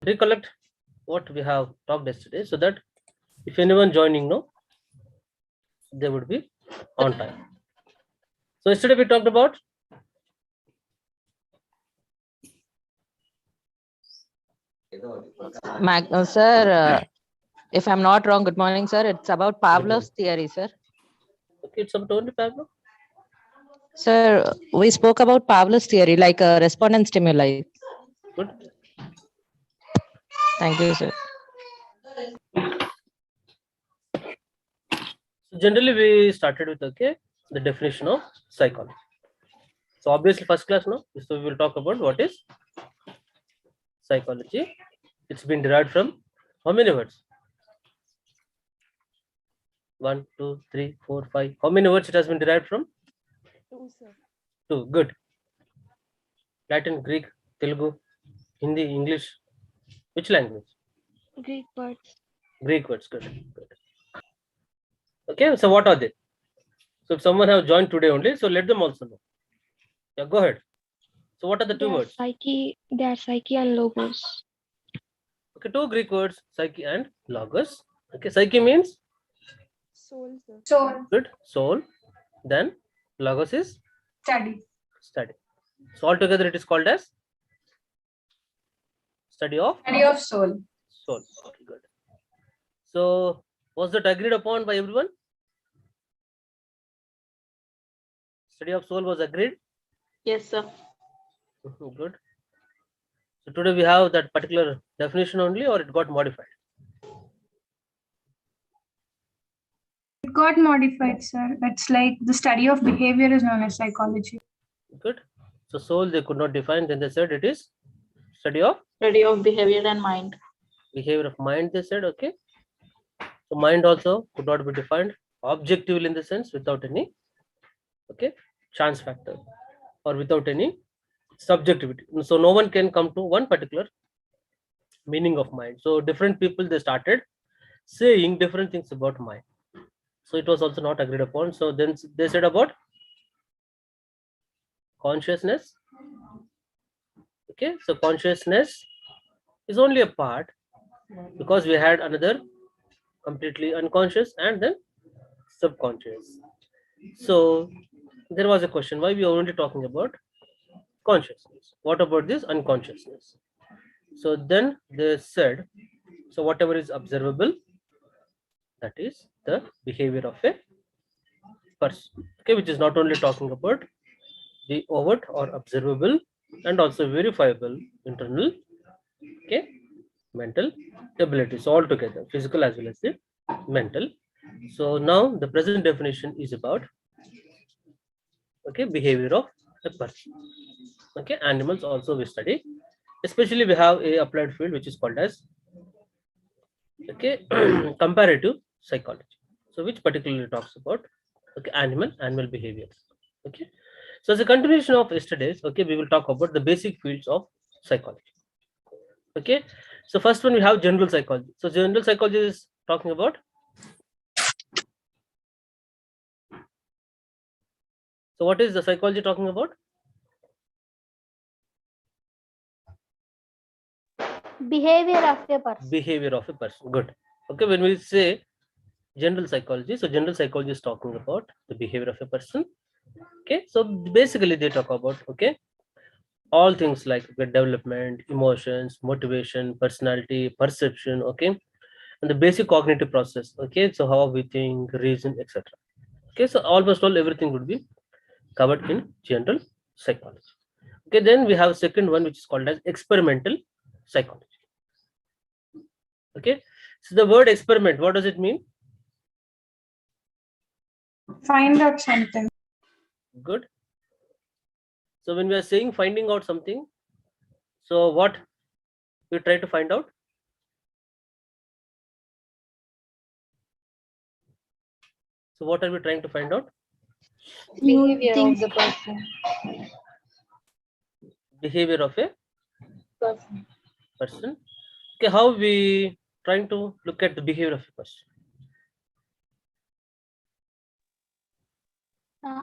recollect what we have talked yesterday, so that if anyone joining now, they would be on time. So yesterday we talked about Sir, if I'm not wrong, good morning, sir. It's about Pavlov's theory, sir. okay, it's about only Pavlov. Sir, we spoke about Pavlov's theory, like respondent stimuli. Good. Thank you, sir. So generally we started with the definition of psychology. So obviously first class now, so we will talk about what is psychology. It's been derived from how many words? 1, 2, 3, 4, 5. How many words it has been derived from? 2, sir. 2. Good. Latin, Greek, Telugu, Hindi, English. Which language? Greek words. Greek words. Good. Good. Okay. So what are they? So if someone have joined today only, so let them also know. Yeah. Go ahead. So what are the two words? They are psyche and logos. Okay. 2 Greek words, psyche and logos. Okay. Psyche means Soul, sir. Soul. good, soul. Then logos is Study. study. So altogether it is called as study of Study of soul. soul. Okay, good. So was that agreed upon by everyone? Study of soul was agreed. Yes, sir. Good. So today we have that particular definition only, or it got modified? It got modified, sir. It's like the study of behavior is known as psychology. Good. So soul they could not define, then they said it is study of Behavior and mind. behavior of mind, they said. Okay. So mind also could not be defined objectively in the sense without any chance factor or without any subjectivity. So no one can come to one particular meaning of mind. So different people they started saying different things about mind. So it was also not agreed upon. So then they said about consciousness. Okay, so consciousness is only a part, because we had another completely unconscious and then subconscious. So there was a question, why we are only talking about consciousness? What about this unconsciousness? So then they said, so whatever is observable, that is the behavior of a person. Okay, which is not only talking about the overt or observable and also verifiable internal mental abilities altogether, physical as well as the mental. So now the present definition is about behavior of a person. Okay, animals also we study, especially we have a applied field which is called as comparative psychology, so which particularly talks about animal behaviors. Okay, so as a continuation of yesterday's, we will talk about the basic fields of psychology. Okay, so first one we have general psychology. So general psychology is talking about, so what is the psychology talking about? Behavior of a person. Behavior of a person. Good. Okay, when we say general psychology, so general psychology is talking about the behavior of a person. Okay, so basically they talk about all things like the development, emotions, motivation, personality, perception, and the basic cognitive process. Okay, so how we think, reason, etc. Okay, so almost all everything would be covered in general psychology. Okay, then we have second one which is called as experimental psychology. Okay, so the word experiment, what does it mean? Find out something. Good. So when we are saying finding out something, so what we try to find out? So what are we trying to find out? Behavior things. of the person. Behavior of a person. Okay, how we trying to look at the behavior of a person?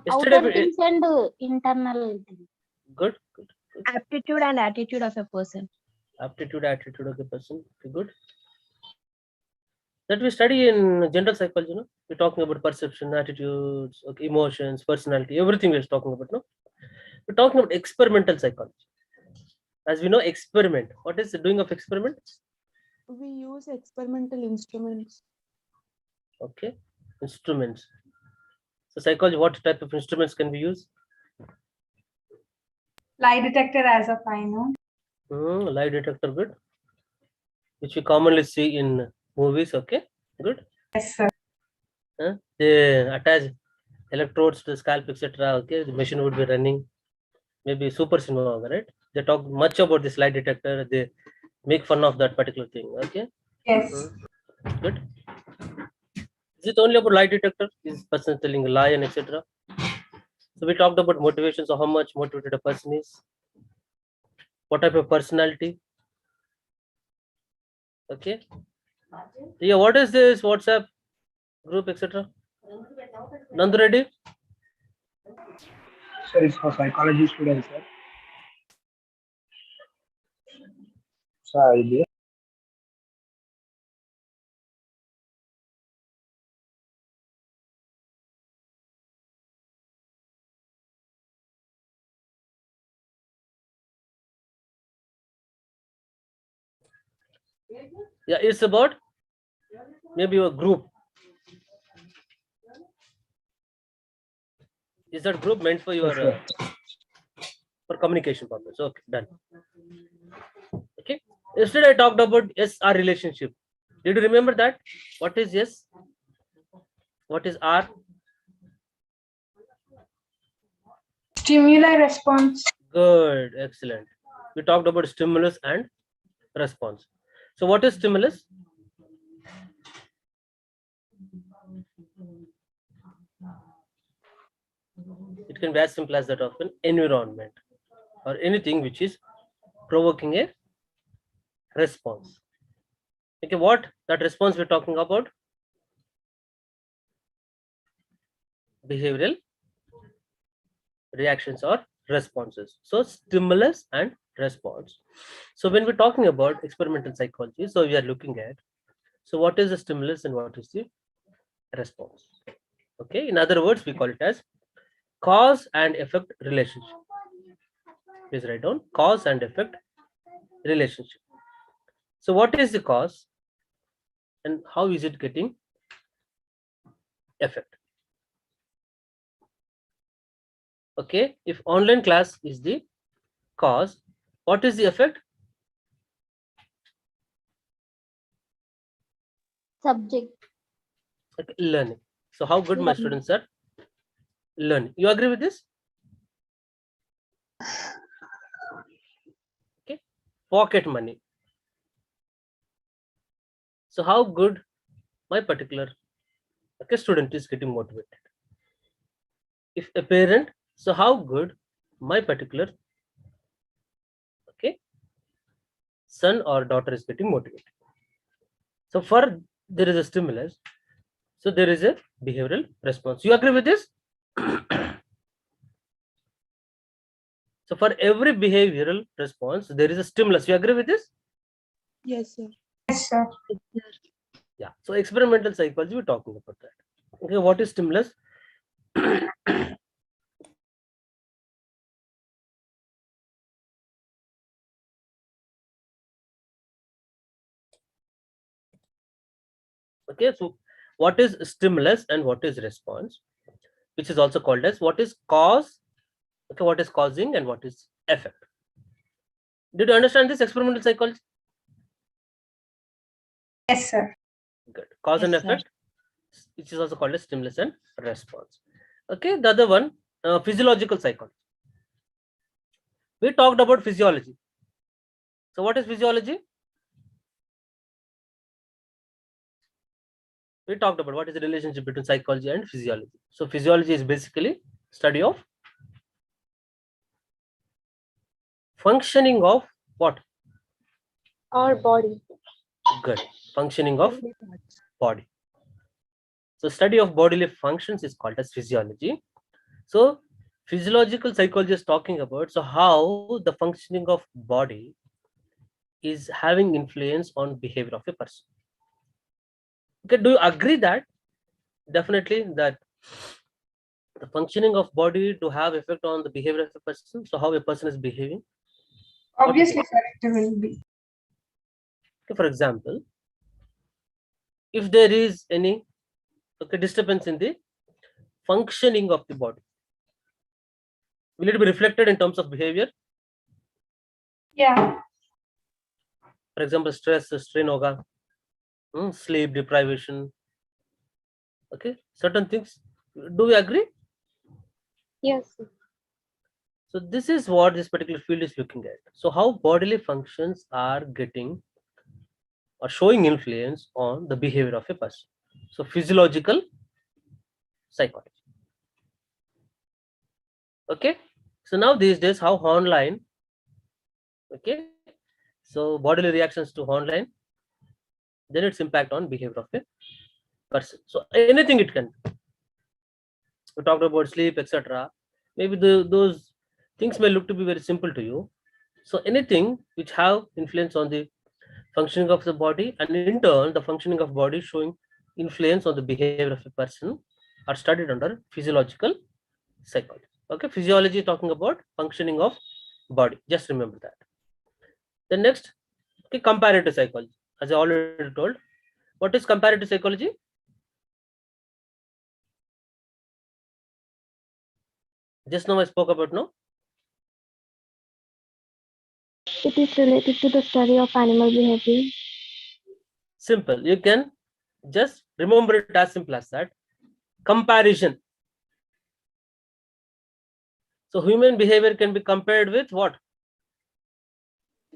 Yesterday Outer we- things and internal things. Good, good. Aptitude and attitude of a person. Aptitude, attitude of the person. Okay, good. That we study in general psychology, no? We're talking about perception, attitudes, okay, emotions, personality, everything we're talking about, no? We're talking about experimental psychology. As we know, experiment. What is the doing of experiment? We use experimental instruments. Okay, instruments. So psychology, what type of instruments can we use? Lie detector as of I know. Lie detector, good. Which we commonly see in movies. Okay, good. Yes, sir. They attach electrodes to the scalp, etc. Okay, the machine would be running. Maybe super cinema, right? They talk much about this lie detector. They make fun of that particular thing. Okay, Yes. good. Is it only about lie detector? Is person telling a lie and etc.? So we talked about motivation. So how much motivated a person is? What type of personality? Okay. Yeah, what is this WhatsApp group, etc.? Nandu ready? Sir, it's for psychology students, sir. Sir, idea. Yeah, it's about maybe a group. Is that group meant for your Yes, sir. for communication purpose? Okay, done. Okay. Yesterday I talked about SR relationship. Did you remember that? What is S? What is R? Stimuli response. Good, excellent. We talked about stimulus and response. So what is stimulus? It can be as simple as that of an environment or anything which is provoking a response. Okay, what that response we're talking about? Behavioral reactions or responses. So stimulus and response. So when we're talking about experimental psychology, so we are looking at, so what is the stimulus and what is the response? Okay, in other words, we call it as cause and effect relationship. Please write down cause and effect relationship. So what is the cause and how is it getting effect? Okay, if online class is the cause, what is the effect? Subject. Okay, learning. So how good my students are learning. You agree with this? Okay, pocket money. So how good my particular student is getting motivated. If a parent, so how good my particular son or daughter is getting motivated. So for there is a stimulus, so there is a behavioral response. You agree with this? So for every behavioral response, there is a stimulus. You agree with this? Yes, sir. Yes, sir. Yeah. So experimental psychology, we're talking about that. Okay, what is stimulus? Okay, so what is stimulus and what is response, which is also called as what is cause, okay, what is causing and what is effect. Did you understand this experimental psychology? Yes, sir. Good. Cause and Yes, sir. effect, which is also called as stimulus and response. Okay, the other one, physiological psychology. We talked about physiology. So what is physiology? We talked about what is the relationship between psychology and physiology. So physiology is basically study of functioning of what? Our body. Good. Functioning of body. So study of bodily functions is called as physiology. So physiological psychology is talking about so how the functioning of body is having influence on behavior of a person. Okay, do you agree that definitely that the functioning of body to have effect on the behavior of a person? So how a person is behaving? What you Obviously, think? sir, it will be. Okay, for example, if there is any disturbance in the functioning of the body, will it be reflected in terms of behavior? Yeah. For example, stress, strain, hoga, sleep deprivation. Okay, certain things. Do we agree? Yes. So this is what this particular field is looking at. So how bodily functions are getting or showing influence on the behavior of a person. So physiological psychology. Okay. So now these days, how online. Okay. So bodily reactions to online, then its impact on behavior of a person. So anything it can. We talked about sleep, etc. Maybe those things may look to be very simple to you. So anything which have influence on the functioning of the body, and in turn the functioning of body showing influence on the behavior of a person, are studied under physiological psychology. Okay, physiology talking about functioning of body, just remember that. The next, okay, comparative psychology, as I already told. What is comparative psychology? Just now I spoke about. No, It is related to the study of animal behavior. simple, you can just remember it as simple as that. Comparison. So human behavior can be compared with what?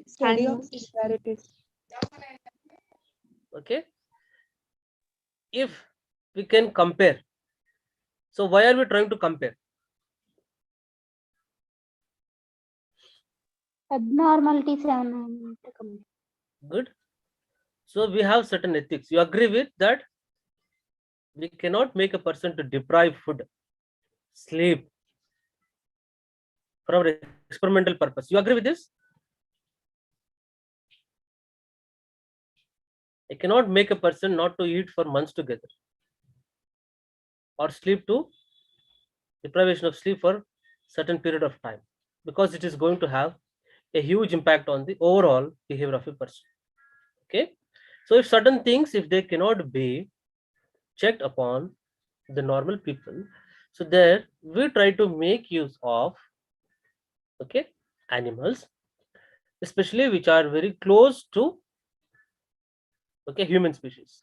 Study of Animals. similarities. Okay, if we can compare, so why are we trying to compare? Abnormalities and Good. So we have certain ethics. You agree with that? We cannot make a person to deprive food, sleep for our experimental purpose. You agree with this? I cannot make a person not to eat for months together, or sleep to deprivation of sleep for certain period of time, because it is going to have a huge impact on the overall behavior of a person. Okay, so if certain things, if they cannot be checked upon the normal people, so there we try to make use of, okay, animals, especially which are very close to, okay, human species.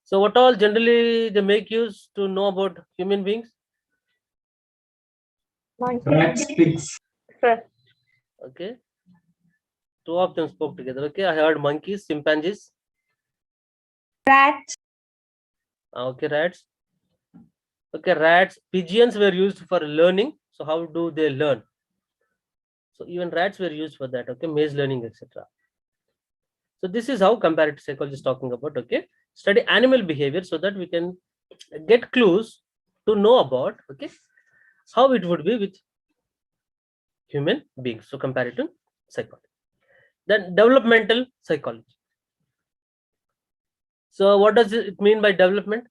So what all generally they make use to know about human beings? Rats, pigs. Okay, two of them spoke together. Okay, I heard monkeys, chimpanzees. Rats. Okay, rats. Okay, rats. Pigeons were used for learning. So how do they learn? So even rats were used for that. Okay, maze learning, etc. So this is how comparative psychology is talking about. Okay, study animal behavior so that we can get clues to know about, okay, how it would be with human beings. So comparative psychology. Then developmental psychology. So what does it mean by development?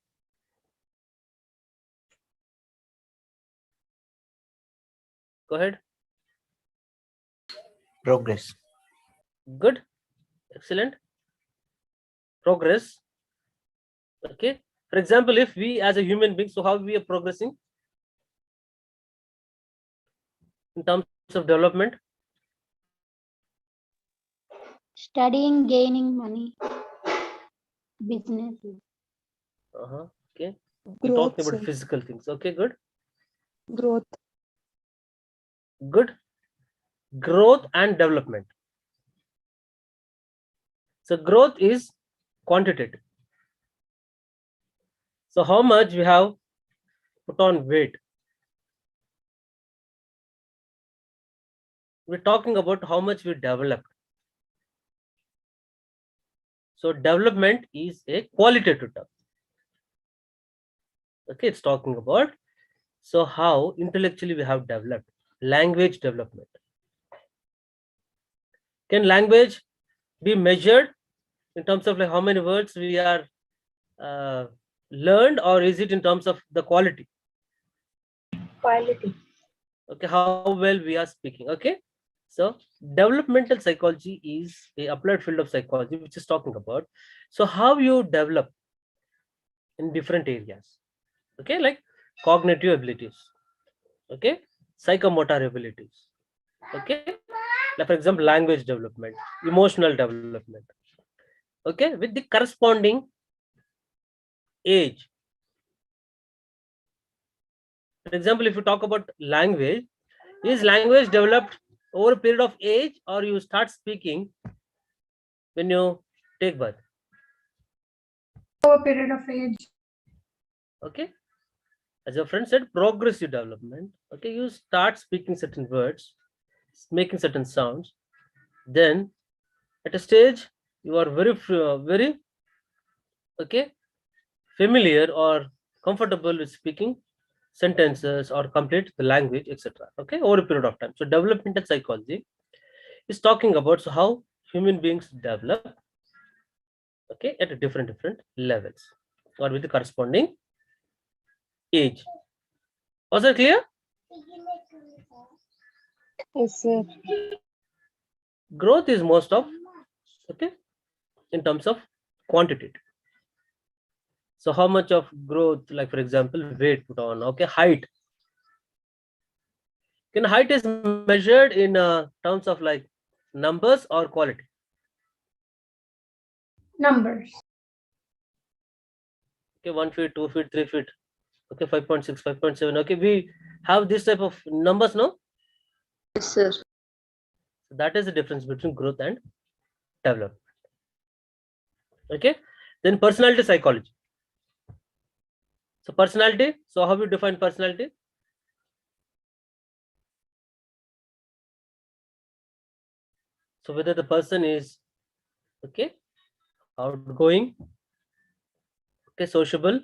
Go ahead. Progress. Good. Excellent. Progress. Okay. For example, if we as a human being, so how we are progressing in terms of development? studying, gaining money, business. Okay. We're Growth, talking about sir. physical things. Okay, good. Growth. Good. Growth and development. So growth is quantitative. So how much we have put on weight? We're talking about how much we developed. So development is a qualitative term. Okay, it's talking about so how intellectually we have developed. Language development. Can language be measured in terms of like how many words we are uh, learned, or is it in terms of the quality? Quality. Okay, how well we are speaking. Okay, so developmental psychology is a applied field of psychology which is talking about so how you develop in different areas. Okay, like cognitive abilities. Okay, psychomotor abilities. Okay, like for example language development, emotional development. Okay, with the corresponding age. For example, if you talk about language, is language developed over a period of age, or you start speaking when you take birth? Over a period of age. Okay, as your friend said, progressive development. Okay, you start speaking certain words, making certain sounds, then at a stage you are very okay familiar or comfortable with speaking sentences or complete the language, etc. Okay, over a period of time. So developmental psychology is talking about so how human beings develop, okay, at a different levels or with the corresponding age. Was that clear? Yes, sir. Growth is most of, okay, in terms of quantity. So how much of growth, like for example weight put on, okay, height. Can height is measured in terms of like numbers or quality? Numbers. Okay, 1 feet, 2 feet, 3 feet, okay, 5.6, 5.7. Okay, we have this type of numbers, no? Yes, sir. So that is the difference between growth and development. Okay, then personality psychology. So personality, so how you define personality? So whether the person is, okay, outgoing, okay, sociable,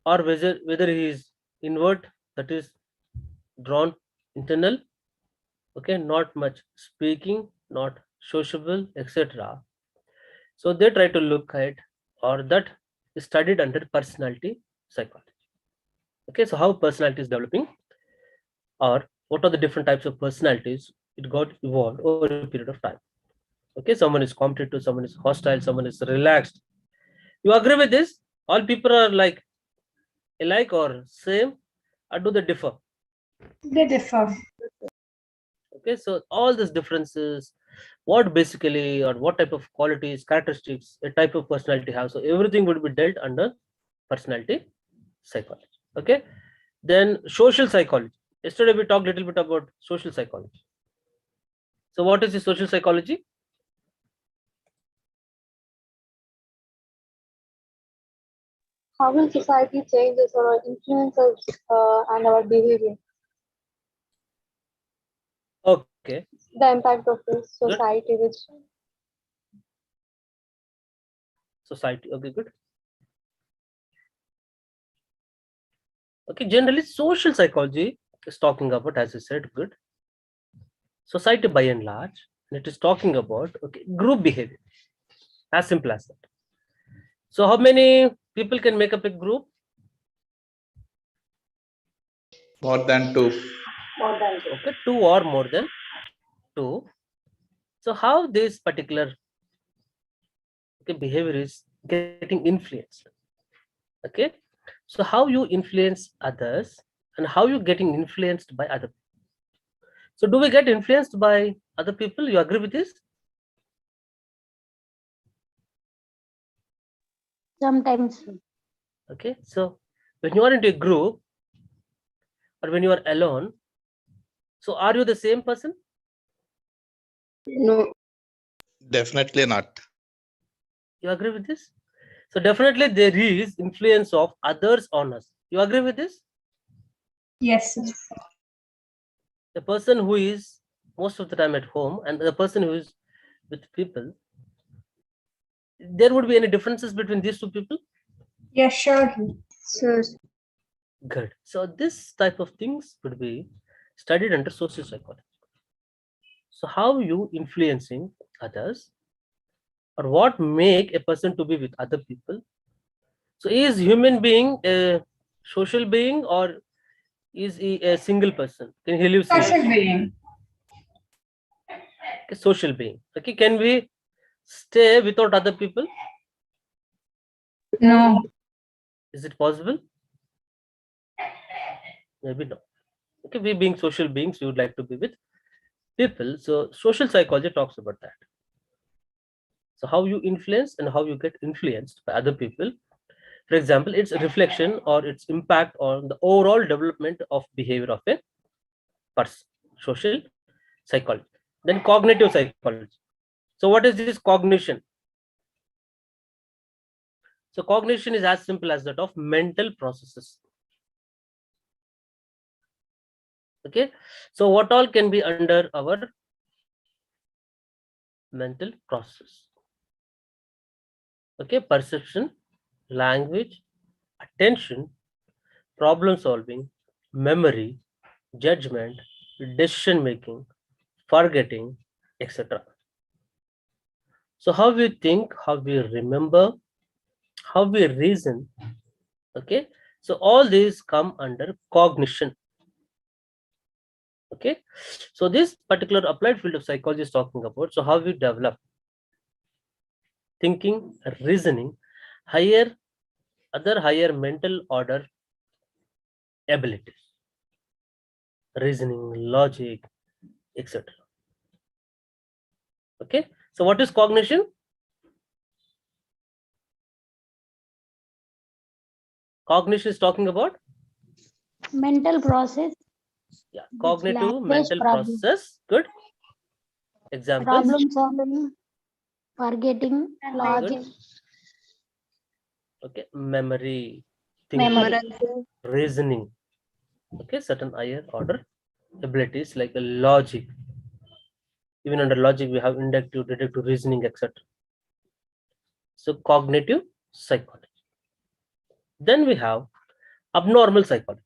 or whether he is invert, that is drawn, internal, okay, not much speaking, not sociable, etc. So they try to look at, or that is studied under personality psychology. Okay, so how personality is developing, or what are the different types of personalities it got evolved over a period of time. Okay, someone is competitive, someone is hostile, someone is relaxed. You agree with this? All people are like alike or same, or do they differ? They differ. Okay, so all these differences, what basically or what type of qualities, characteristics a type of personality has, so everything would be dealt under personality psychology. Okay, then social psychology. Yesterday we talked a little bit about social psychology. So what is the social psychology? How will society changes or influences and our behavior? Okay, The impact of this good. society, which Society, okay, good. Okay, generally social psychology is talking about, as I said, good, society by and large, and it is talking about, okay, group behavior, as simple as that. So how many people can make up a group? More than two. Okay, two or more than two. So how this particular, okay, behavior is getting influenced? Okay, so how you influence others and how you getting influenced by other people. So do we get influenced by other people? You agree with this? sometimes Okay, so when you are into a group or when you are alone, so are you the same person? no. Definitely not. You agree with this? So definitely there is influence of others on us. You agree with this? Yes, sir. The person who is most of the time at home and the person who is with people, there would be any differences between these two people? Yes, surely. Sir, Good. So this type of things would be studied under social psychology. So how you influencing others or what make a person to be with other people. So is human being a social being, or is he a single person? Can he live single? Social being. A social being. Okay, can we stay without other people? No. Is it possible? Maybe not. Okay, we being social beings, we would like to be with people. So social psychology talks about that. So how you influence and how you get influenced by other people. For example, its reflection or its impact on the overall development of behavior of a person. Social psychology. Then cognitive psychology. So what is this cognition? So cognition is as simple as that of mental processes. Okay. So what all can be under our mental process? Okay. Perception, language, attention, problem solving, memory, judgment, decision making, forgetting, etc. So how we think, how we remember, how we reason. Okay. So all these come under cognition. Okay. So this particular applied field of psychology is talking about, so how we develop thinking, reasoning, higher mental order abilities, reasoning, logic, etc. Okay. So what is cognition? Cognition is talking about, mental process, yeah, cognitive language, mental problem, process. Good. Examples. problem solving, forgetting, logic, Okay. Memory, thinking, memory. reasoning. Okay. Certain higher order abilities like a logic. Even under logic, we have inductive, deductive, reasoning, etc. So cognitive psychology. Then we have abnormal psychology.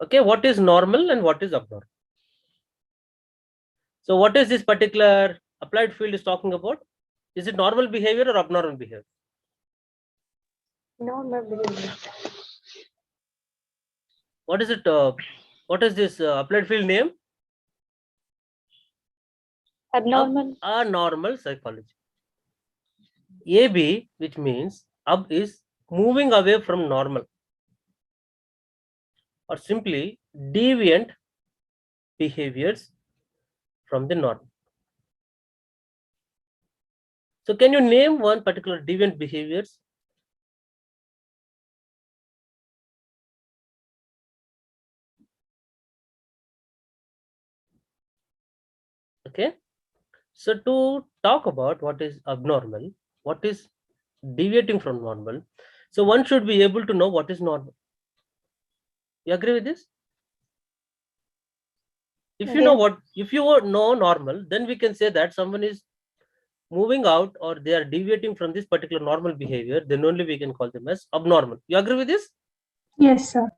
Okay, what is normal and what is abnormal? So what is this particular applied field is talking about? Is it normal behavior or abnormal behavior? Normal behavior. What is it? What is this applied field name? Abnormal. Abnormal psychology. AB, which means ab is moving away from normal, or simply deviant behaviors from the norm. So can you name one particular deviant behaviors? Okay. So to talk about what is abnormal, what is deviating from normal, so one should be able to know what is normal. You agree with this? If you know what, if you know normal, then we can say that someone is moving out or they are deviating from this particular normal behavior, then only we can call them as abnormal. You agree with this? Yes, sir.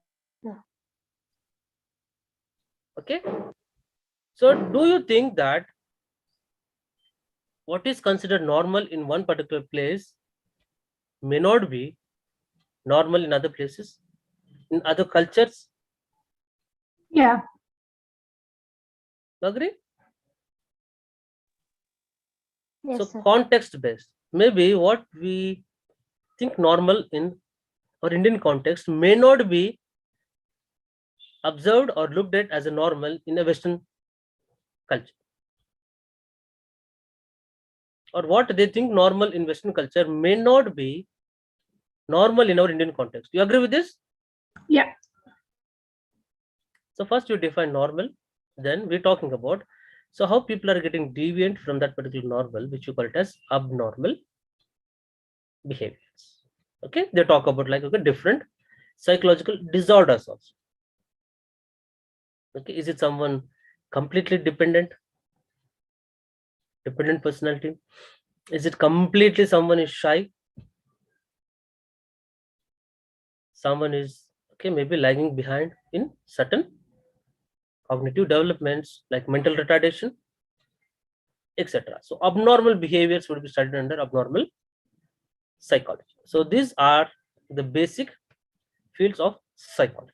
Okay. So do you think that what is considered normal in one particular place may not be normal in other places, in other cultures? Yeah. You agree? Yes, So sir. context based, maybe what we think normal in our Indian context may not be observed or looked at as a normal in a Western culture, or what they think normal in Western culture may not be normal in our Indian context. You agree with this? Yeah. So first you define normal, then we're talking about so how people are getting deviant from that particular normal, which you call it as abnormal behaviors. Okay, they talk about like okay, different psychological disorders also. Okay, is it someone completely dependent personality? Is it completely someone is shy? Someone is okay, maybe lagging behind in certain cognitive developments like mental retardation. etc. So abnormal behaviors would be studied under abnormal psychology. So these are the basic fields of psychology.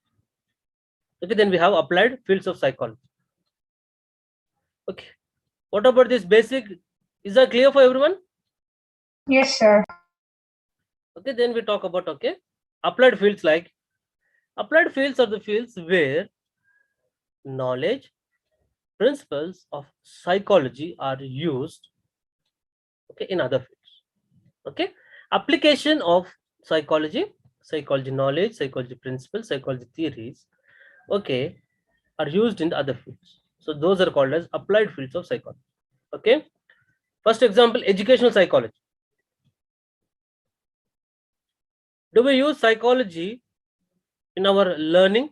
Okay, then we have applied fields of psychology. Okay, what about this basic? Is that clear for everyone? Yes, sir. Okay, then we talk about applied fields. Like applied fields are the fields where knowledge, principles of psychology are used in other fields. Okay, application of psychology, psychology knowledge, psychology principles, psychology theories are used in the other fields. So those are called as applied fields of psychology. Okay, first example, educational psychology. Do we use psychology in our learning?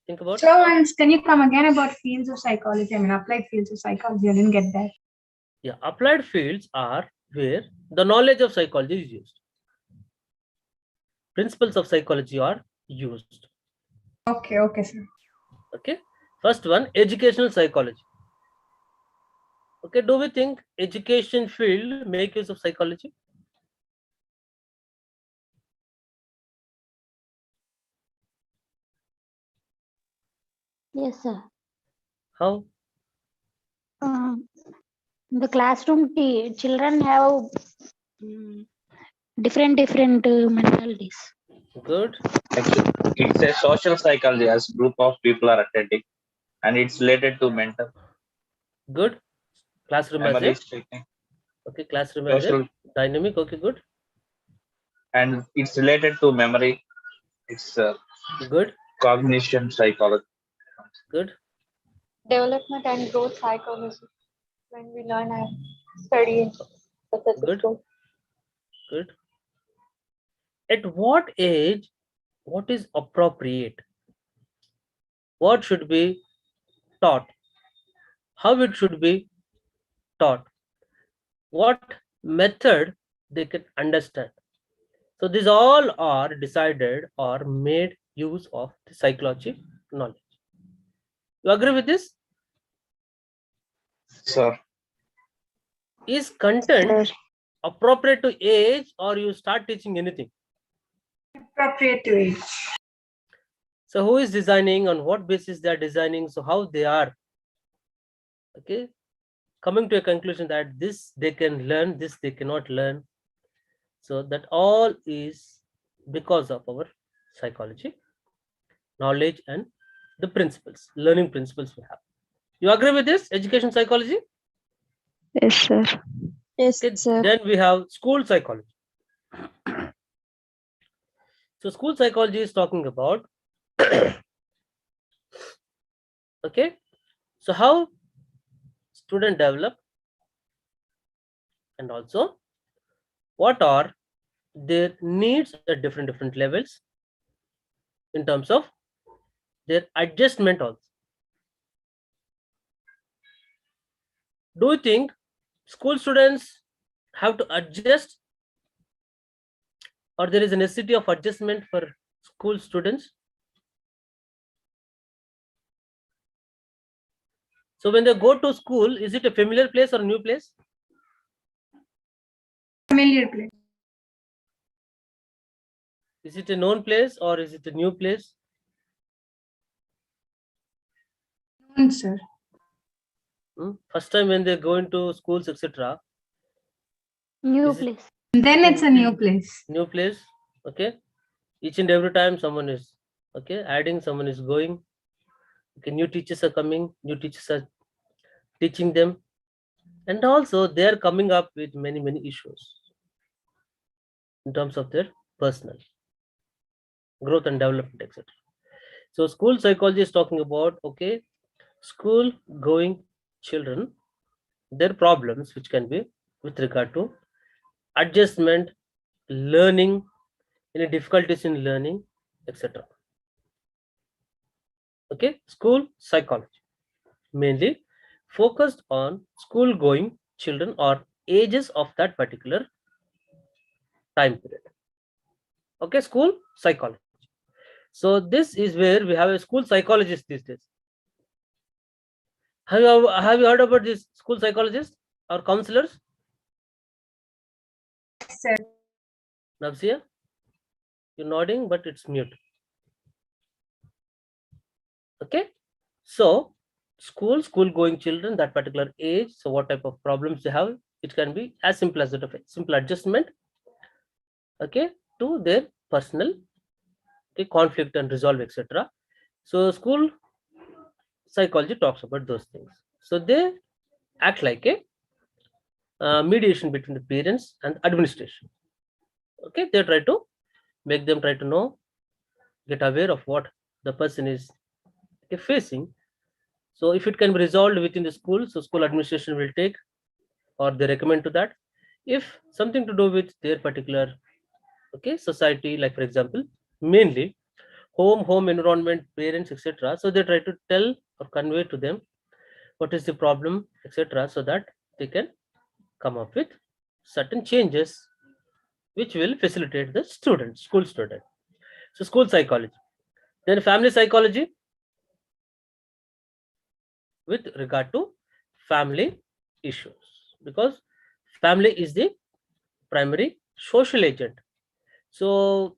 Think about. So once, can you come again about fields of psychology? I mean, applied fields of psychology. I didn't get that. Yeah, applied fields are where the knowledge of psychology is used. Principles of psychology are used. Okay, sir. Okay, first one, educational psychology. Okay, do we think education field make use of psychology? Yes, sir. How? The classroom children have different mentalities. Good. Actually, it's a social psychology as group of people are attending, and it's related to mental Good. Classroom as a memory taking, classroom as a social, dynamic. Okay, good. and it's related to memory. It's Good. cognition psychology. Good. Development and growth psychology, when we learn and study in such a Good. school. Good. At what age, what is appropriate? What should be taught? How it should be taught? What method they can understand? So these all are decided or made use of the psychology knowledge. You agree with this? So Is content appropriate to age, or you start teaching anything? Appropriate to age. So who is designing, on what basis they are designing, so how they are coming to a conclusion that this they can learn, this they cannot learn. So that all is because of our psychology knowledge and the principles, learning principles we have. You agree with this education psychology? Yes, sir. Yes, Okay, sir. then we have school psychology. So school psychology is talking about so how student develop, and also what are their needs at different levels in terms of their adjustment also. Do you think school students have to adjust, or there is a necessity of adjustment for school students? So when they go to school, is it a familiar place or a new place? Familiar place. Is it a known place or is it a new place? Known, sir. First time when they go into schools, etc. New Is it- place. Then it's a new place. New place. Okay. Each and every time someone is adding, someone is going. Okay, new teachers are coming, new teachers are teaching them, and also they are coming up with many issues in terms of their personal growth and development, etc. So school psychology is talking about school going children, their problems which can be with regard to adjustment, learning, any difficulties in learning, etc. School psychology mainly focused on school going children or ages of that particular time period. School psychology. So this is where we have a school psychologist these days. Have you heard about this school psychologists or counselors? Sir. Navsia, you're nodding, but it's mute. Okay, so school going children, that particular age. So what type of problems they have? It can be as simple as that of a simple adjustment, okay, to their personal, okay, conflict and resolve, etc. So school psychology talks about those things. So they act like a mediation between the parents and administration. Okay, they try to make them try to know, get aware of what the person is, okay, facing. So if it can be resolved within the school, so school administration will take, or they recommend to that. If something to do with their particular, okay, society, like for example, mainly home environment, parents, etc. So they try to tell or convey to them what is the problem, etc., so that they can come up with certain changes which will facilitate the school student. So school psychology. Then family psychology with regard to family issues, because family is the primary social agent. So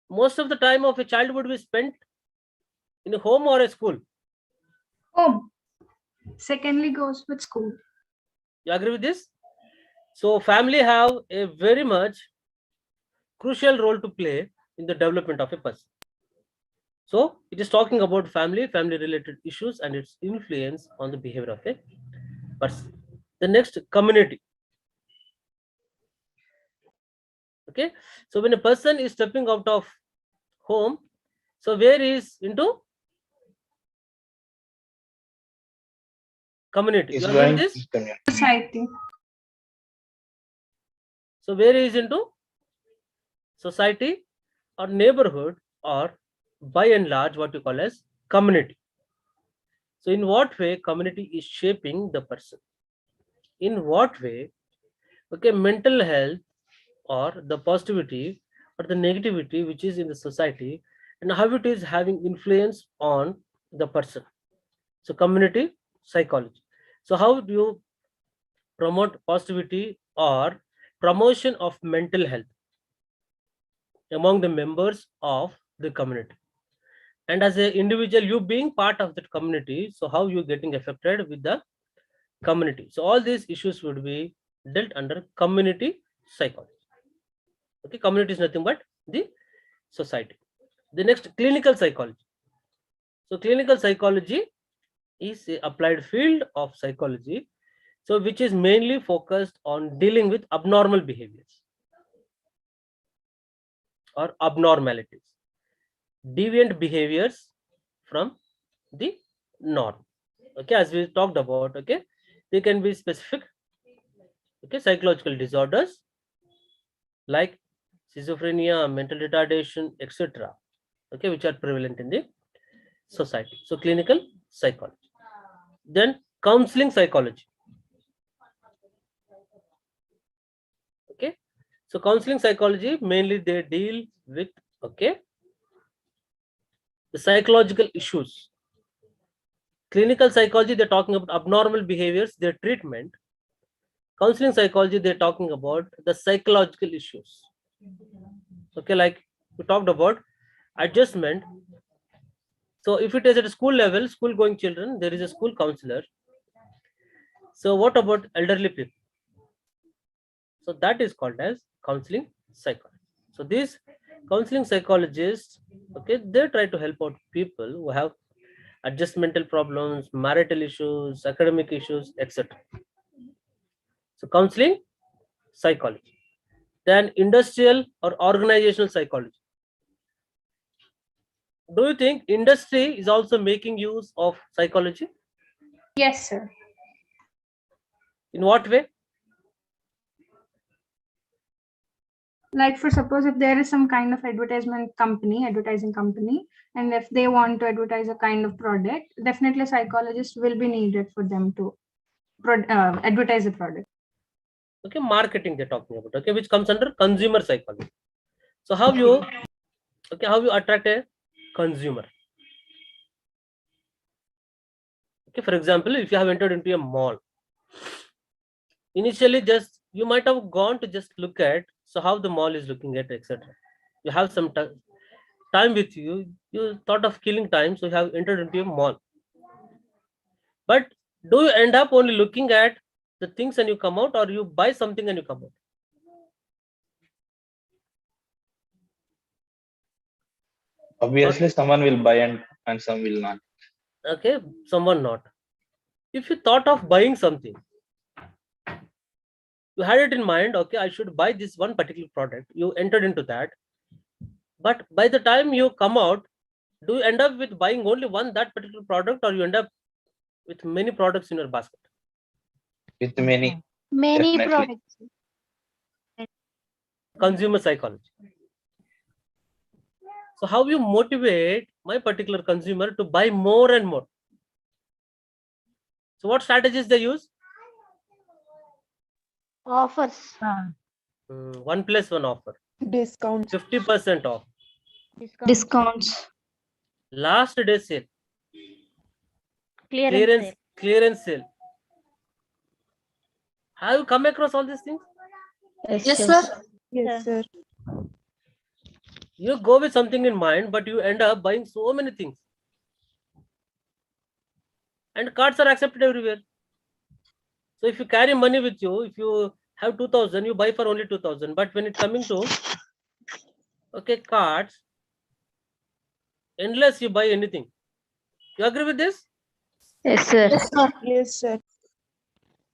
most of the time of a child would be spent in a home or a school. Home. Secondly goes with school. You agree with this? So family have a very much crucial role to play in the development of a person. So it is talking about family related issues and its influence on the behavior of a person. The next, community. Okay, so when a person is stepping out of home, so where is into community? Is You agree going with this? to community. Society. So where is into society or neighborhood, or by and large what you call as community. So in what way community is shaping the person? In what way, okay, mental health or the positivity or the negativity which is in the society, and how it is having influence on the person. So community psychology. So how do you promote positivity or promotion of mental health among the members of the community? And as an individual, you being part of that community, so how you getting affected with the community? So all these issues would be dealt under community psychology. Okay, community is nothing but the society. The next, clinical psychology. So clinical psychology is a applied field of psychology, so which is mainly focused on dealing with abnormal behaviors or abnormalities, deviant behaviors from the norm. Okay, as we talked about, okay, they can be specific, okay, psychological disorders like schizophrenia, mental retardation, etc., okay, which are prevalent in the society. So clinical psychology. Then counseling psychology. Okay, so counseling psychology, mainly they deal with, okay, the psychological issues. Clinical psychology, they're talking about abnormal behaviors, their treatment. Counseling psychology, they're talking about the psychological issues. Okay, like we talked about adjustment. So if it is at a school level, school going children, there is a school counselor. So what about elderly people? So that is called as counseling psychology. So these counseling psychologists, okay, they try to help out people who have adjustmental problems, marital issues, academic issues, etc. So counseling psychology. Then industrial or organizational psychology. Do you think industry is also making use of psychology? Yes, sir. In what way? Like for suppose if there is some kind of advertising company, and if they want to advertise a kind of product, definitely psychologists will be needed for them to advertise the product. Okay, marketing they're talking about, okay, which comes under consumer psychology. So how you, okay, how you attract a consumer? Okay, for example, if you have entered into a mall, initially just you might have gone to just look at so how the mall is looking at, etc. You have some time with you. You thought of killing time, so you have entered into a mall. But do you end up only looking at the things and you come out, or you buy something and you come out? Obviously, someone will buy and some will not. Okay, someone not. If you thought of buying something, you had it in mind, okay, I should buy this one particular product. You entered into that, but by the time you come out, do you end up with buying only one that particular product, or you end up with many products in your basket? With many, Many definitely. products. Consumer psychology. So how you motivate my particular consumer to buy more and more? So what strategies they use? Offers. 1+1 offer, Discounts. 50% off, Discounts. last day sale, Clearance. clearance sale. Have you come across all these things? Yes, sir. Yes, sir. You go with something in mind, but you end up buying so many things. And cards are accepted everywhere. So if you carry money with you, if you have 2000, you buy for only 2000. But when it's coming to cards, endless, you buy anything. You agree with this? Yes, sir. Yes, sir.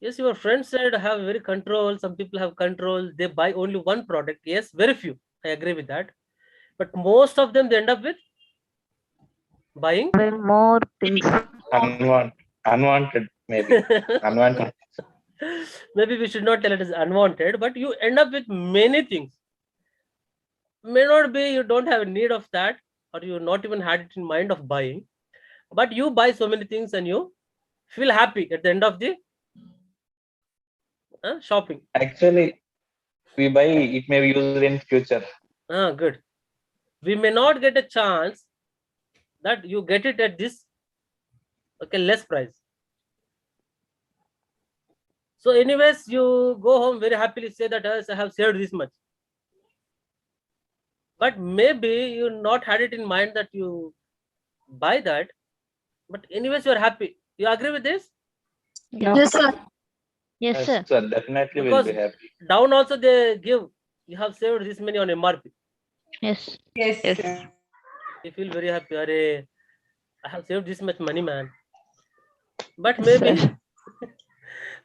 Yes, your friend said have very control. Some people have control. They buy only one product. Yes, very few. I agree with that. But most of them, they end up with buying More things. Unwanted, maybe. Unwanted. Maybe we should not tell it as unwanted, but you end up with many things. May not be you don't have a need of that, or you not even had it in mind of buying, but you buy so many things and you feel happy at the end of the shopping. Actually, we buy, it may be used in future. Good. We may not get a chance that you get it at this less price. So anyways, you go home very happily, say that I have saved this much. But maybe you not had it in mind that you buy that, but anyways you're happy. You agree with this? Yes, sir. Yes, sir. Sir, definitely will Because be happy. down also they give, you have saved this many on MRP. Yes. Yes. You feel very happy. Arey, I have saved this much money, man. But maybe,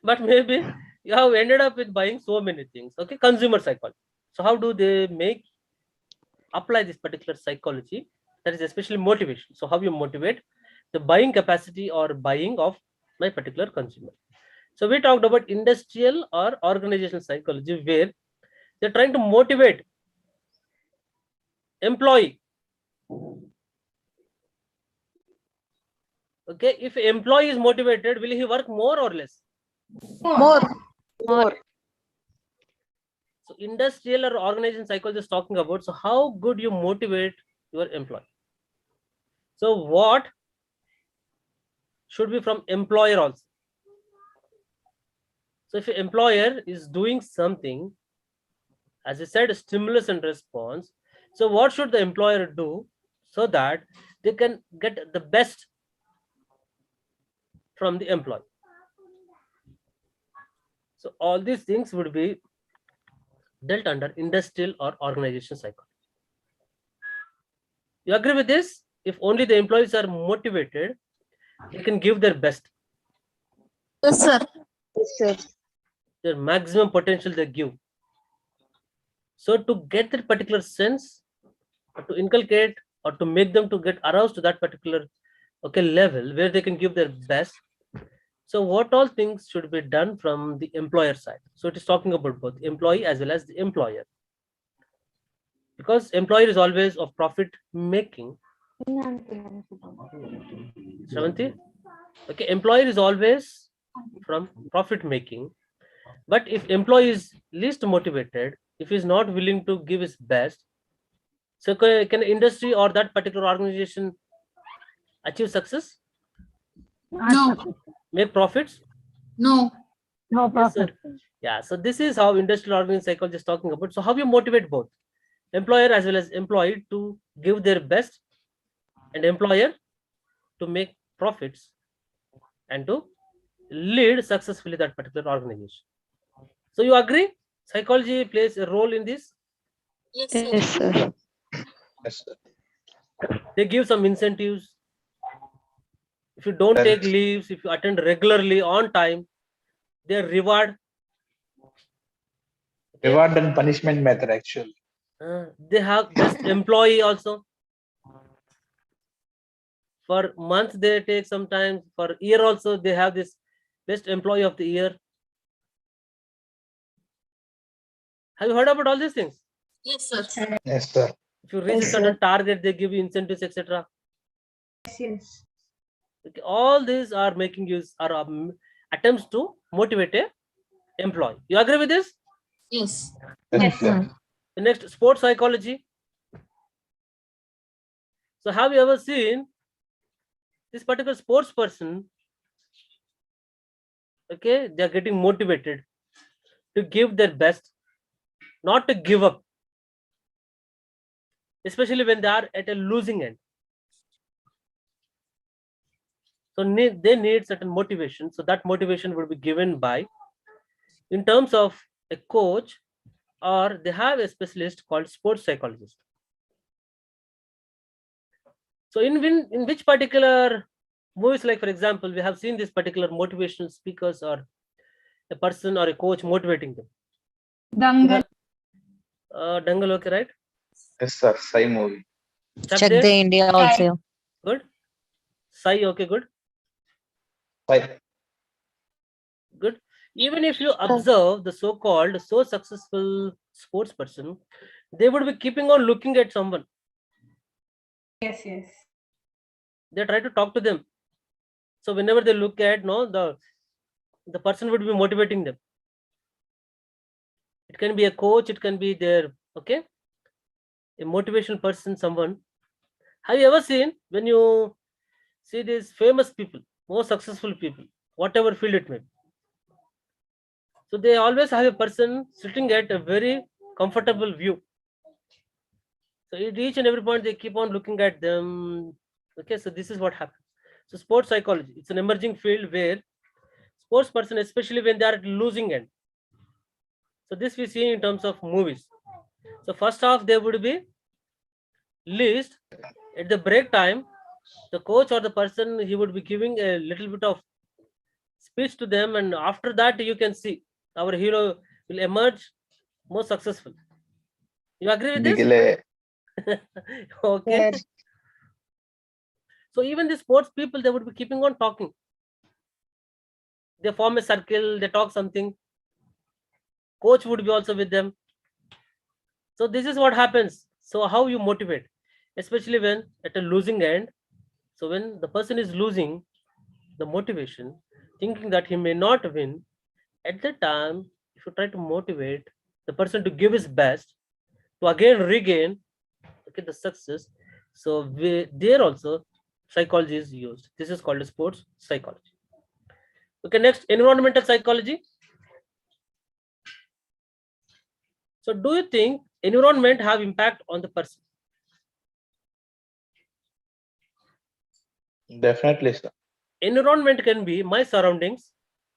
but maybe you have ended up with buying so many things. Okay, consumer psychology. So how do they apply this particular psychology? That is especially motivation. So how you motivate the buying capacity or buying of my particular consumer. So we talked about industrial or organizational psychology, where they're trying to motivate employee. Okay, if employee is motivated, will he work more or less? More. So industrial or organization psychology is talking about, so how good you motivate your employee. So what should be from employer also. So if an employer is doing something, as I said, stimulus and response, so what should the employer do so that they can get the best from the employee? So all these things would be dealt under industrial or organization psychology. You agree with this? If only the employees are motivated, they can give their best. Yes, sir. Yes, sir. Their maximum potential they give. So to get that particular sense, or to inculcate or to make them to get aroused to that particular level where they can give their best. So what all things should be done from the employer side? So it is talking about both employee as well as the employer. Because employer is always of profit making. Shravanti? Okay, employer is always from profit making. But if employee is least motivated, if he is not willing to give his best, so can industry or that particular organization achieve success? No. Make profits? No. No Yes, sir. profit. Yeah, so this is how industrial organization psychology is talking about. So how you motivate both employer as well as employee to give their best, and employer to make profits and to lead successfully that particular organization. So you agree psychology plays a role in this? Yes, Yes, sir. sir. Yes, sir. They give some incentives. If you don't take Correct. leaves, if you attend regularly on time, they reward. Okay? Reward and punishment method actually. They have best employee also. For month they take sometimes, for year also they have this best employee of the year. Have you heard about all these things? Yes, sir. Yes, sir. If you reach a Yes, certain sir. target, they give you incentives, etc. Yes. Okay, all these are making use are attempts to motivate a employee. You agree with this? Yes. Yes, sir. The next, sports psychology. So have you ever seen this particular sports person? Okay, they are getting motivated to give their best, not to give up, especially when they are at a losing end. So they need certain motivation. So that motivation will be given by, in terms of a coach, or they have a specialist called sports psychologist. So in which particular movies, like for example, we have seen this particular motivational speakers or a person or a coach motivating them. Dangal. Dangal, okay, right? Yes, sir. Sai movie. Check Chakde, the India also. good. Sai, okay, good. Sai. Good. Even if you observe the so-called so successful sports person, they would be keeping on looking at someone. Yes, yes. They try to talk to them. So whenever they look at the person would be motivating them. It can be a coach, it can be their a motivational person, someone. Have you ever seen when you see these famous people, more successful people, whatever field it may be? So they always have a person sitting at a very comfortable view. So at each and every point they keep on looking at them. Okay, so this is what happens. So sports psychology, it's an emerging field where sports person, especially when they are at losing end. So this we see in terms of movies. So first half they would be least, at the break time, the coach or the person, he would be giving a little bit of speech to them, and after that you can see our hero will emerge more successful. You agree with this? Bigile. Okay. So even the sports people, they would be keeping on talking. They form a circle, they talk something. Coach would be also with them. So this is what happens. So how you motivate, especially when at a losing end. So when the person is losing the motivation, thinking that he may not win, at that time, if you try to motivate the person to give his best to again regain the success, so there also psychology is used. This is called sports psychology. Okay, next, environmental psychology. So do you think environment have impact on the person? Definitely, sir. Environment can be my surroundings,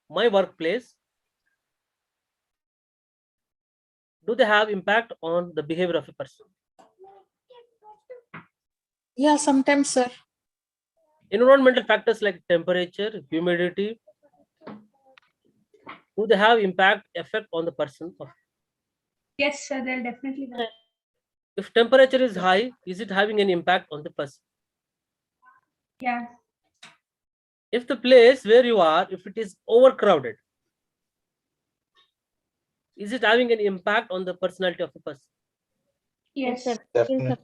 my workplace. Do they have impact on the behavior of a person? Yeah, sometimes, sir. Environmental factors like temperature, humidity, do they have impact, effect on the person? Yes, sir. They'll definitely have. If temperature is high, is it having any impact on the person? Yeah. If the place where you are, if it is overcrowded, is it having any impact on the personality of the person? Yes. sir. Definitely.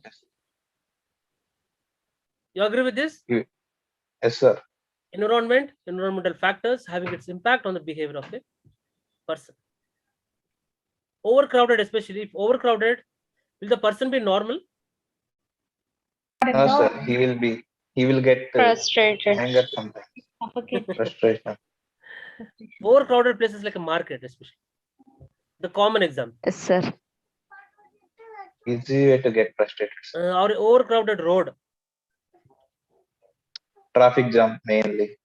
You agree with this? Yes, sir. Environmental factors having its impact on the behavior of a person. Overcrowded, especially if overcrowded, will the person be normal? No, sir. He will get Frustrated. anger sometimes. Suffocate. Frustration. Overcrowded places like a market, especially. The common example. Yes, sir. Easy way to get frustrated. Or overcrowded road. Traffic jam mainly.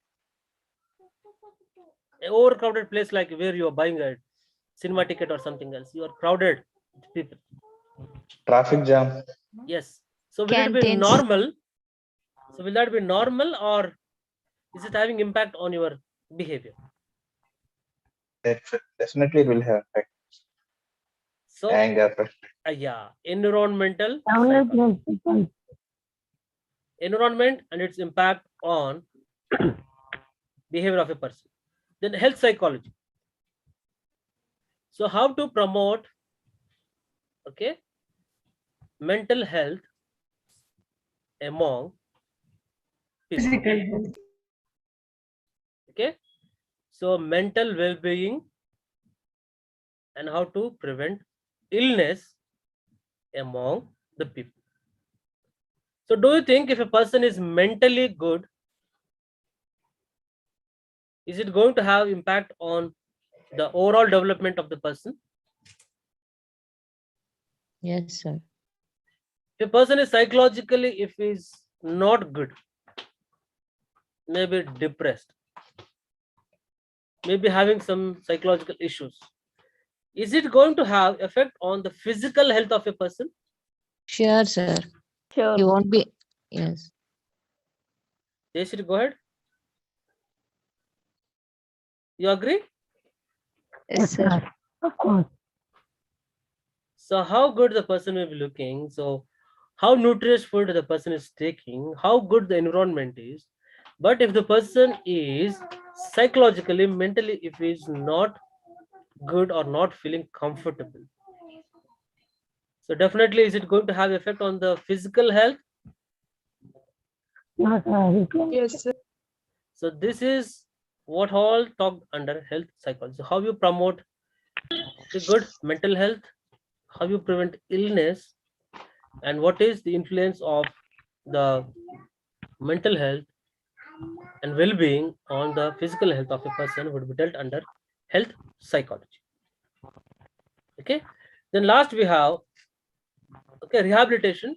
A overcrowded place like where you are buying a cinema ticket or something else. You are crowded with people. Traffic jam. Yes. So will it be Canteens. normal? So will that be normal, or is it having impact on your behavior? Definitely it will have effect. So Anger, frustration. yeah, environmental psychology. Environment and its impact on behavior of a person. Then health psychology. So how to promote, okay, mental health among people. Physical health. Okay, so mental well-being and how to prevent illness among the people. So do you think if a person is mentally good, is it going to have impact on the overall development of the person? Yes, sir. If a person is psychologically, if he's not good, maybe depressed, maybe having some psychological issues, is it going to have effect on the physical health of a person? Sure, sir. Sure. You won't be. Yes. Jayashree, go ahead. You agree? Yes, sir. Of course. So how good the person will be looking, so how nutritious food the person is taking, how good the environment is. But if the person is psychologically, mentally, if he is not good or not feeling comfortable, so definitely is it going to have effect on the physical health? Yes, sir. So this is what all talked under health psychology. How you promote the good mental health, how you prevent illness, and what is the influence of the mental health and well-being on the physical health of a person would be dealt under health psychology. Okay, then last we have, okay, rehabilitation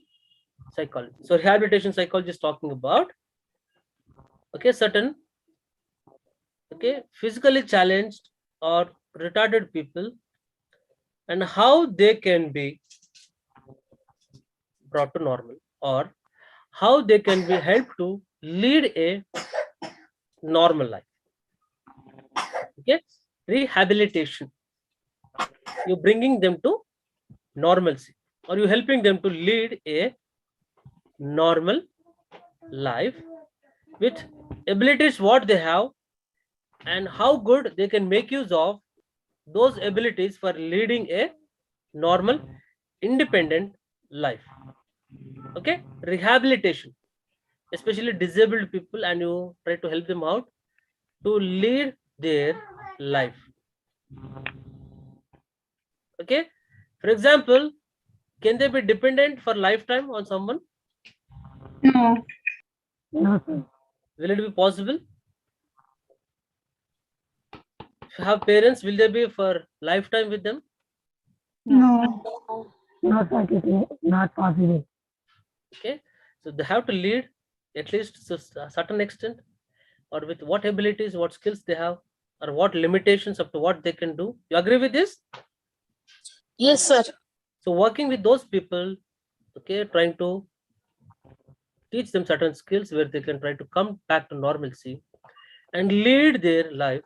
psychology. So rehabilitation psychology is talking about, okay, certain, okay, physically challenged or retarded people and how they can be brought to normal, or how they can be helped to lead a normal life. Okay, rehabilitation, you're bringing them to normalcy, or you helping them to lead a normal life with abilities what they have, and how good they can make use of those abilities for leading a normal independent life. Okay, rehabilitation, especially disabled people, and you try to help them out to lead their life. Okay, for example, can they be dependent for lifetime on someone? No. No, sir. Will it be possible? If you have parents, will they be for lifetime with them? No. No, sir. It is not possible. Okay, so they have to lead at least to a certain extent, or with what abilities, what skills they have, or what limitations up to what they can do. You agree with this? Yes, sir. So working with those people, okay, trying to teach them certain skills where they can try to come back to normalcy and lead their life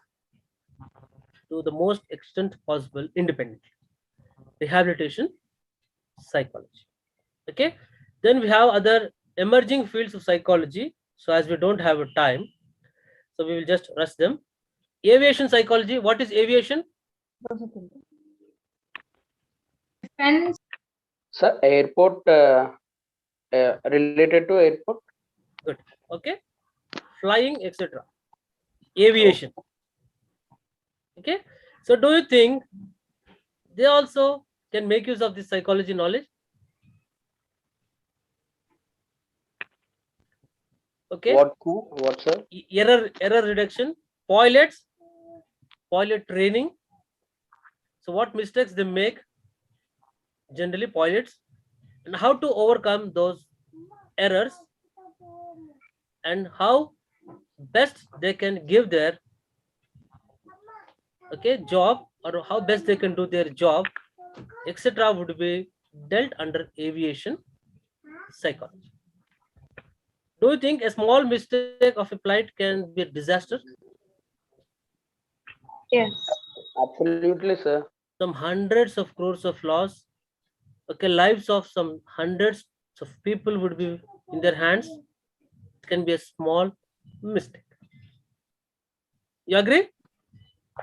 to the most extent possible independently. Rehabilitation psychology. Okay, then we have other emerging fields of psychology. So as we don't have a time, so we will just rush them. Aviation psychology. What is aviation? Depends. Sir, airport related to airport. Good. Okay, flying, etc. Aviation. Okay, so do you think they also can make use of this psychology knowledge? Okay. What, sir? Error reduction, pilot training. So what mistakes they make, generally pilots, and how to overcome those errors, and how best they can give their job, or how best they can do their job, etc., would be dealt under aviation psychology. Do you think a small mistake of a flight can be a disaster? Yes. Absolutely, sir. Some hundreds of crores of loss, lives of some hundreds of people would be in their hands. It can be a small mistake. You agree?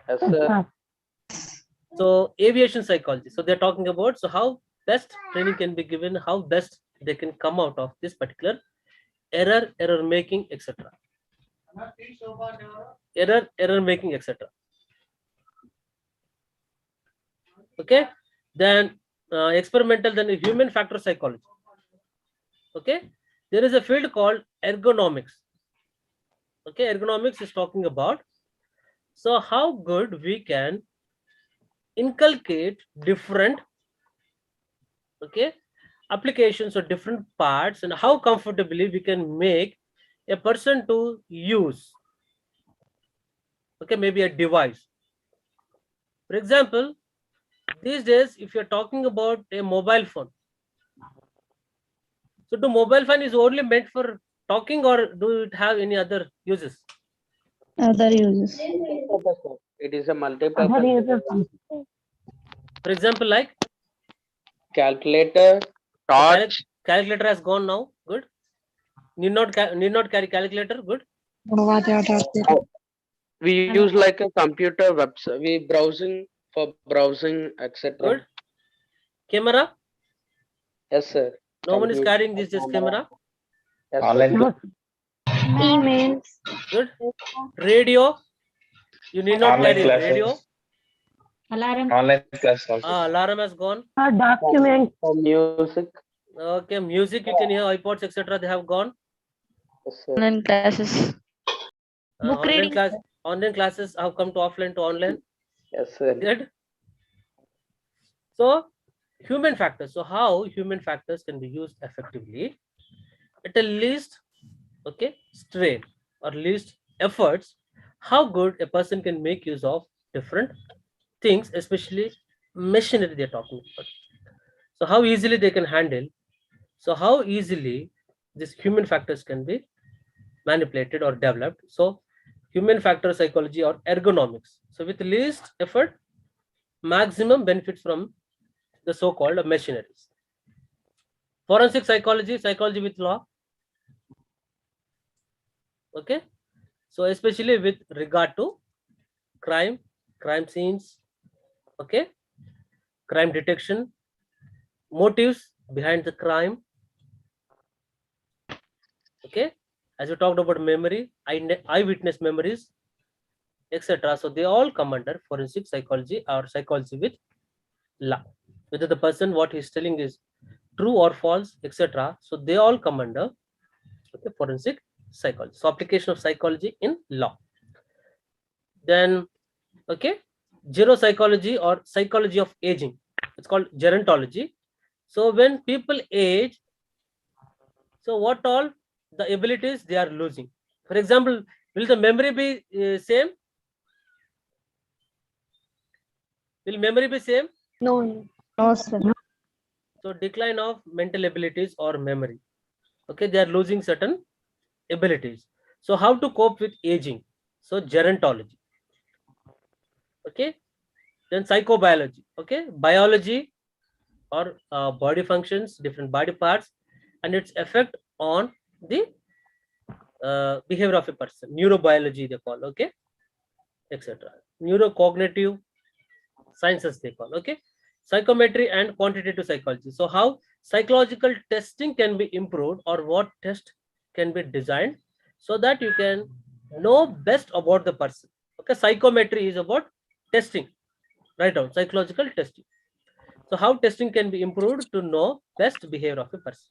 Yes, Yes, sir. sir. So aviation psychology. So they're talking about how best training can be given, how best they can come out of this particular error making, etc. Error making, etc. Okay. Then experimental, then human factor psychology. Okay. There is a field called ergonomics. Okay. Ergonomics is talking about how good we can inculcate different applications or different parts, and how comfortably we can make a person to use maybe a device. For example, these days if you're talking about a mobile phone, so the mobile phone is only meant for talking, or do it have any other uses? Other uses. It is a Other multi-purpose uses device. also. For example, like Calculator, torch. calculator has gone now. Good. Need not carry calculator. Good. We use like a computer website. We browsing for browsing, etc. Good. Camera. Yes, sir. No one is Computer, carrying this camera. Yes, Online sir. No, Emails. Good. Radio. You need not Online carry radio. classes. Alarm. Online class also. Alarm has gone. documents. For music. Okay, music you can hear, iPods, etc. They have gone. Yes, sir. Online classes. Book reading. Online classes have come to offline to online. Yes, sir. Good. So human factors. So how human factors can be used effectively at a least strain or least efforts, how good a person can make use of different things, especially machinery they're talking about. So how easily they can handle, so how easily these human factors can be manipulated or developed. So human factor psychology or ergonomics. So with least effort, maximum benefits from the so-called machineries. Forensic psychology, psychology with law. Okay. So especially with regard to crime scenes, crime detection, motives behind the crime, as we talked about memory, eyewitness memories, etc. So they all come under forensic psychology or psychology with law, whether the person what he's telling is true or false, etc. So they all come under forensic psychology. So application of psychology in law. Then geropsychology or psychology of aging, it's called gerontology. So when people age, so what all the abilities they are losing? For example, will the memory be same? Will memory be same? No. No, sir. So decline of mental abilities or memory. They are losing certain abilities. So how to cope with aging? So gerontology. Then psychobiology. Biology or body functions, different body parts, and its effect on the behavior of a person. Neurobiology they call, etc. Neurocognitive sciences they call, psychometry and quantitative psychology. So how psychological testing can be improved, or what test can be designed so that you can know best about the person. Psychometry is about testing, right? Down psychological testing. So how testing can be improved to know best behavior of a person.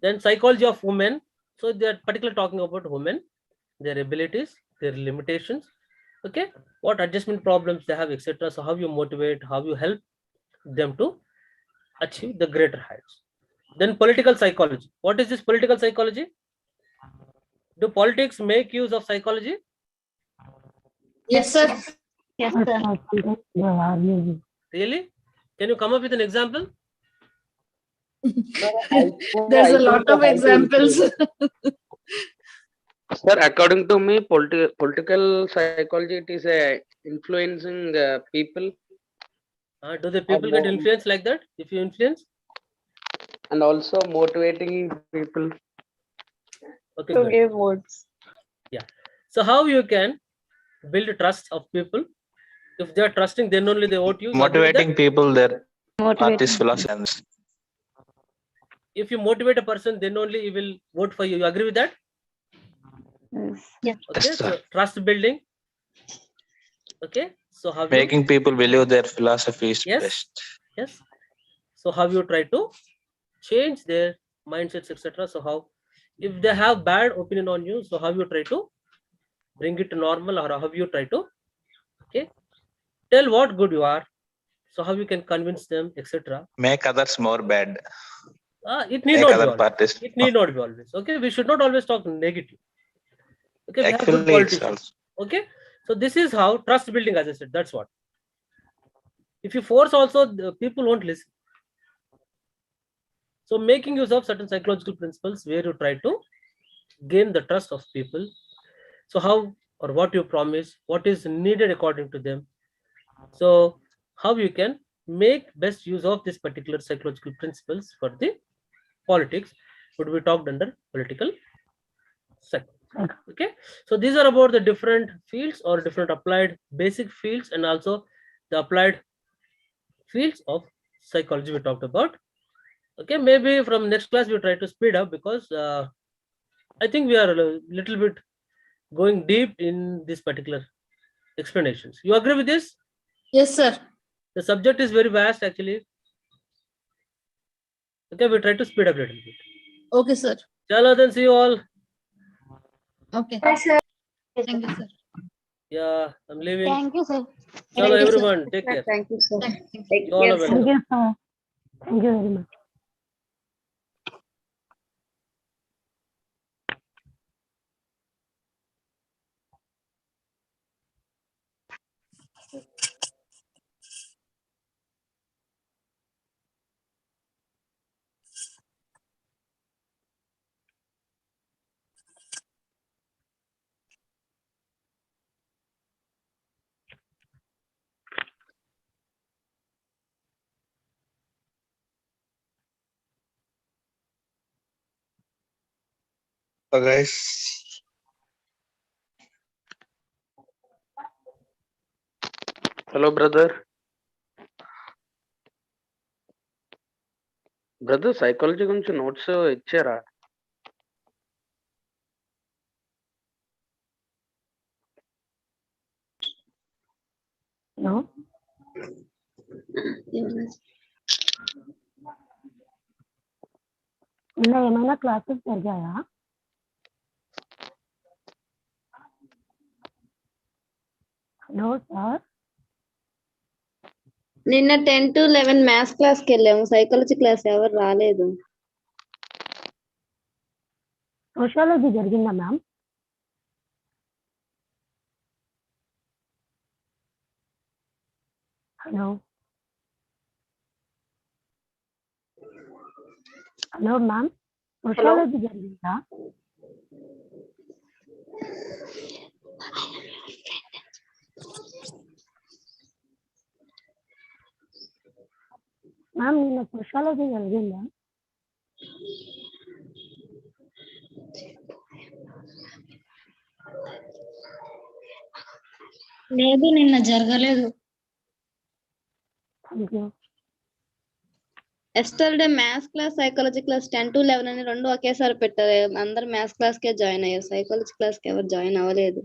Then psychology of women. So they are particularly talking about women, their abilities, their limitations, okay, what adjustment problems they have, etc. So how you motivate, how you help them to achieve the greater heights. Then political psychology. What is this political psychology? Do politics make use of psychology? Yes, sir. Yes, Yes, sir. sir. Sometimes they are using. Really? Can you come up with an example? There's a lot of examples. Sir, according to me, political psychology, it is a influencing people Do the people get influenced like that if you influence? and also motivating people. Okay, To good. give votes. Yeah. So how you can build trust of people? If they are trusting, then only they vote you. You agree with that? Motivating people, their art is Motivating. philosophy. If you motivate a person, then only he will vote for you. You agree with that? Yes. Yes. Okay. Yes, sir. So trust building. Okay. So how you? Making people believe their philosophy is Yes. best. Yes. So how you try to change their mindsets, etc. So how, if they have bad opinion on you, so how you try to bring it to normal, or how you try to, okay, tell what good you are, so how you can convince them, etc. Make others more bad. It need Make not be other always. parties. It need not be always. Okay, we should not always talk negative. Okay, we have good Actually, it's politicians. Okay, so this is how trust building, as I said. That's what. If you force also, the people won't listen. So making use of certain psychological principles where you try to gain the trust of people. So how or what you promise, what is needed according to them. So how you can make best use of this particular psychological principles for the politics would be talked under political psychology. Okay, so these are about the different fields or different applied basic fields, and also the applied fields of psychology we talked about. Okay, maybe from next class we try to speed up, because I think we are a little bit going deep in this particular explanations. You agree with this? Yes, sir. The subject is very vast actually. Okay, we try to speed up a little bit. Okay, sir. Chalo, then see you all. Okay. Yes, sir. Thank you, sir. Yeah, I'm leaving. Thank you, sir. Chalo, you, sir. everyone, take care. Thank you, sir. You all are Thank welcome. you, sir. Thank you very much. So guys, Hello, brother. Brother, psychology గురించి notes ఇచ్చారా? No? నిన్న ఏమైనా classes జరిగాయా? Hello sir. నిన్న 10 to 11 maths class కి వెళ్ళాము. Psychology class ఎవరు రాలేదు. సోషియాలజీ జరిగిందా ma'am? Hello hello ma'am, sociology జరిగిందా? మ్యామ్ నిన్న సోషియాలజీ జరిగిందా? లేదు, నిన్న జరగలేదు. Thank you. Yesterday maths class, psychology class 10 to 11 అని రెండు ఒకేసారి పెట్టారు. అందరు మ్యాథ్స్ క్లాస్ కే జాయిన్ అయ్యారు. సైకాలజీ క్లాస్ కి ఎవరు జాయిన్ అవ్వలేదు.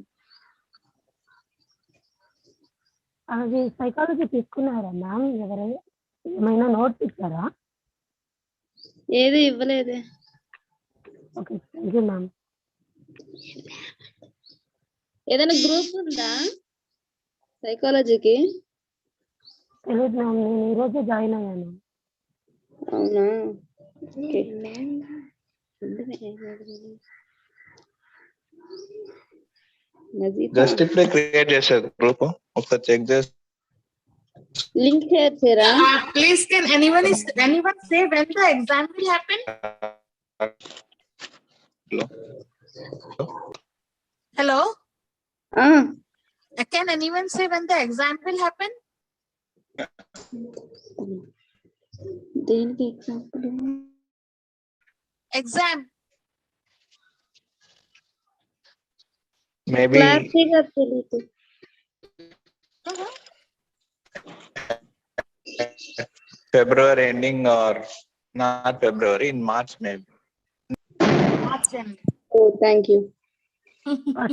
అది సైకాలజీ తీసుకున్నారా మ్యామ్? ఎవరైనా ఏమైనా నోట్స్ ఇచ్చారా? ఏది ఇవ్వలేదే. Okay thank you ma'am. ఏదైనా గ్రూప్ ఉందా సైకాలజీకి? తెలియదు మ్యామ్, నేను ఈరోజే జాయిన్ అయ్యాను. అవునా? ఓకే. జస్ట్ ఇప్పుడే క్రియేట్ చేశారు గ్రూప్, ఒకసారి చెక్ చేసి లింక్ షేర్ చేయరా? Please, can anyone say when the exam will happen? Hello? Can anyone say when the exam will happen? దేనికి ఎగ్జాంపుల్? Exam. మేబీ క్లారిటీగా తెలియదు. February ending or not February, in March maybe. March end. Oh thank you.